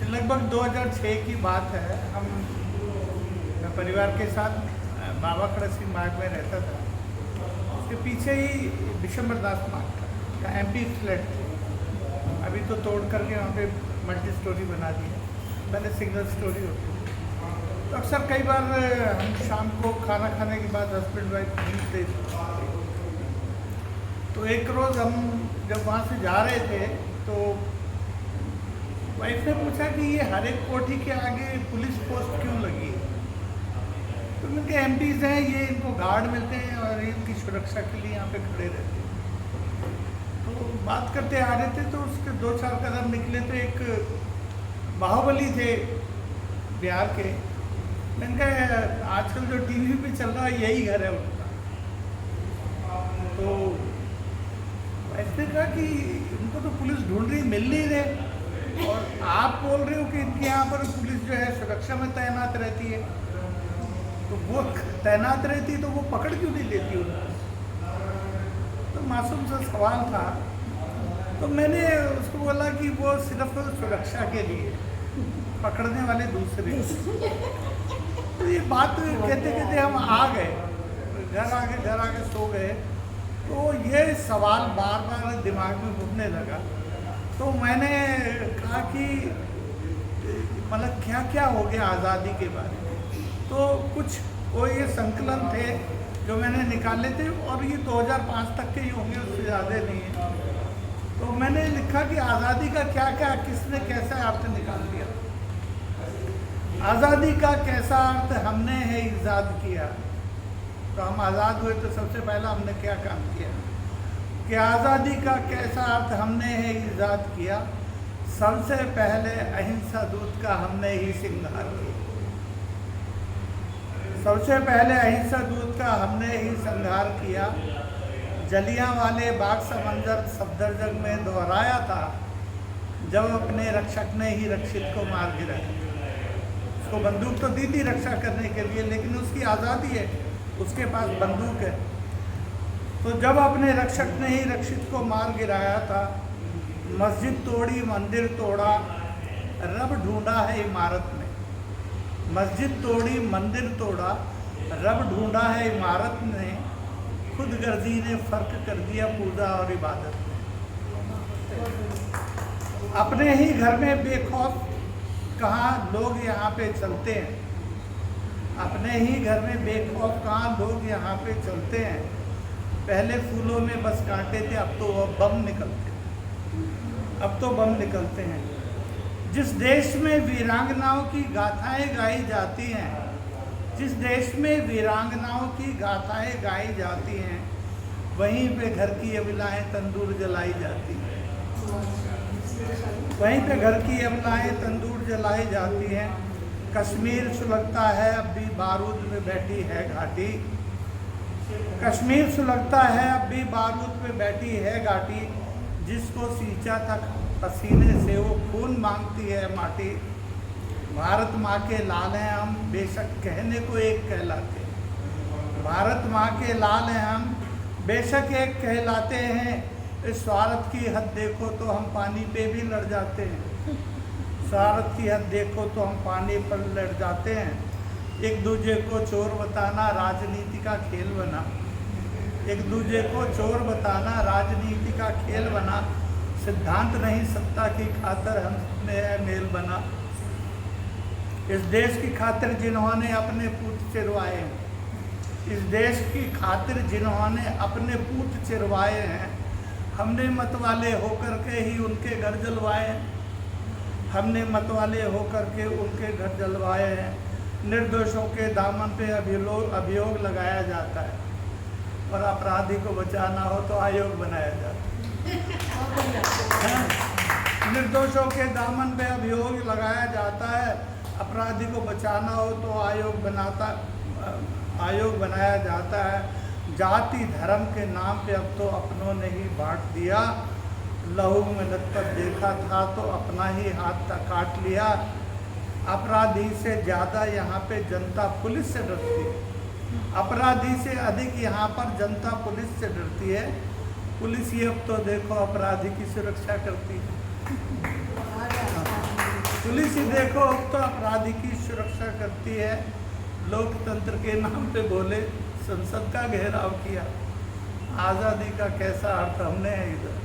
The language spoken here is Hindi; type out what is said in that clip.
लगभग 2006 की बात है। मैं परिवार के साथ बाबा खड़ा सिंह मार्ग में रहता था। उसके पीछे ही विशंबर दास मार्ग का एमपी फ्लैट थे। अभी तो तोड़ करके वहाँ पे मल्टी स्टोरी बना दी है, पहले सिंगल स्टोरी होती थी। तो अक्सर कई बार हम शाम को खाना खाने के बाद हस्बैंड वाइफ मिलते थे। तो एक रोज़ हम जब वहाँ से जा रहे थे तो वाइफ ने पूछा कि ये हर एक कोठी के आगे पुलिस पोस्ट क्यों लगी है। तो उनके एमपीज़ हैं, ये इनको गार्ड मिलते हैं और इनकी सुरक्षा के लिए यहाँ पे खड़े रहते हैं। तो बात करते आ रहे थे तो उसके 2-4 कदम निकले तो एक बाहुबली थे बिहार के। मैंने कहा आजकल जो टीवी पे चल रहा है यही घर है उनका। तो ऐसे कहा कि उनको तो पुलिस ढूंढ रही, मिल नहीं रहे, और आप बोल रहे हो कि इनके यहाँ पर पुलिस जो है सुरक्षा में तैनात रहती है। तो वो तैनात रहती तो वो पकड़ क्यों नहीं लेती उनको। तो मासूम सा सवाल था। तो मैंने उसको बोला कि वो सिर्फ सुरक्षा के लिए, पकड़ने वाले दूसरे। तो ये बात कहते कहते हम आ गए, घर आके सो गए। तो ये सवाल बार बार दिमाग में घूमने लगा। तो मैंने कहा कि मतलब क्या क्या हो गया आज़ादी के बारे में। तो कुछ वो ये संकलन थे जो मैंने निकाले थे, और ये 2005 तक के ही होंगे, उससे ज़्यादा नहीं है। तो मैंने लिखा कि आज़ादी का क्या क्या किसने कैसा अर्थ निकाल दिया। आज़ादी का कैसा अर्थ हमने है ईजाद किया। तो हम आज़ाद हुए तो सबसे पहला हमने क्या काम किया कि आज़ादी का कैसा अर्थ हमने है ईजाद किया। सबसे पहले अहिंसा दूत का हमने ही श्रृंगार किया। सबसे पहले अहिंसा दूत का हमने ही श्रृंगार किया। जलियांवाले बाग का मंजर सफदरजंग में दोहराया था जब अपने रक्षक ने ही रक्षित को मार गिराया। उसको बंदूक तो दी थी रक्षा करने के लिए, लेकिन उसकी आज़ादी है, उसके पास बंदूक है। तो जब अपने रक्षक ने ही रक्षित को मार गिराया था, मस्जिद तोड़ी मंदिर तोड़ा, रब ढूंढा है इमारत में। मस्जिद तोड़ी मंदिर तोड़ा, रब ढूंढा है इमारत में। खुद गर्जी ने फर्क कर दिया पूजा और इबादत में। अपने ही घर में बेखौफ कहाँ लोग यहाँ पे चलते हैं। अपने ही घर में बेखौफ कहाँ लोग यहाँ पे चलते हैं। पहले फूलों में बस कांटे थे, अब तो बम निकलते हैं। अब तो बम निकलते हैं। जिस देश में वीरांगनाओं की गाथाएं गाई जाती हैं, जिस देश में वीरांगनाओं की गाथाएं गाई जाती हैं, वहीं पे घर की अबलाएं तंदूर जलाई जाती हैं। वहीं पे घर की अबलाएं तंदूर जलाई जाती हैं। कश्मीर सुलगता है अब भी बारूद में बैठी है घाटी। कश्मीर सुलगता है अब भी बारूद में बैठी है घाटी। जिसको सींचा तक पसीने से वो खून मांगती है माटी। भारत माँ के लाल हैं हम, बेशक कहने को एक कहलाते हैं। भारत माँ के लाल हैं हम, बेशक एक कहलाते हैं। इस स्वार्थ की हद देखो तो हम पानी पे भी लड़ जाते हैं। स्वार्थ की हद देखो तो हम पानी पर लड़ जाते हैं। एक दूसरे को चोर बताना राजनीति का खेल बना। एक दूसरे को चोर बताना राजनीति का खेल बना। सिद्धांत नहीं सत्ता की खातिर हमने मेल बना। इस देश की खातिर जिन्होंने अपने पूत चिरवाए हैं, इस देश की खातिर जिन्होंने अपने पूत चिरवाए हैं, हमने मतवाले होकर के ही उनके घर जलवाए हैं। हमने मतवाले होकर के उनके घर जलवाए हैं। निर्दोषों के दामन पे अभियोग लगाया जाता है, और अपराधी को बचाना हो तो आयोग बनाया जाता है। निर्दोषों के दामन पे अभियोग लगाया जाता है, अपराधी को बचाना हो तो आयोग बनाया जाता है। जाति धर्म के नाम पे अब तो अपनों ने ही बांट दिया। लहू में लथपथ देखा था तो अपना ही हाथ तक काट लिया। अपराधी से ज़्यादा यहाँ पे जनता पुलिस से डरती है। अपराधी से अधिक यहाँ पर जनता पुलिस से डरती है। पुलिस ही अब तो देखो अपराधी की सुरक्षा करती है। पुलिस ही देखो अब तो अपराधी की सुरक्षा करती है, लोकतंत्र के नाम पे बोले, संसद का घेराव किया। आज़ादी का कैसा अर्थ हमने है इधर।